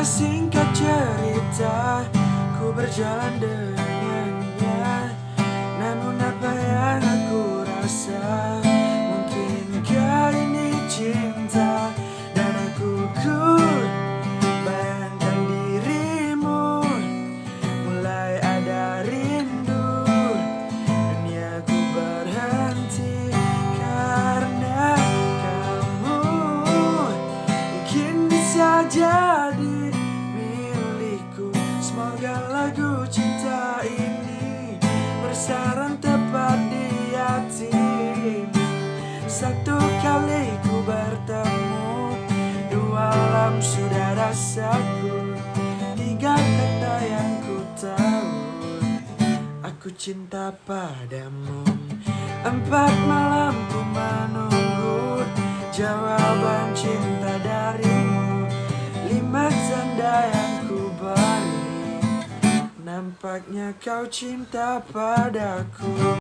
Maka singkat cerita, ku berjalan dengannya. Namun apa yang aku rasa, mungkinkah ini cinta? Dan aku bayangkan dirimu, mulai ada rindu. Dan ya ku berhenti karena kamu mungkin bisa jadi milikku. Semoga lagu cinta ini bersarang tepat di hatimu. Satu kali ku bertemu, dua alam sudah rasaku. Tiga kata yang ku tahu, aku cinta padamu. Empat malam ku menunggu jawaban cinta darimu. Lima tanda yang ku beri, nampaknya kau cinta padaku.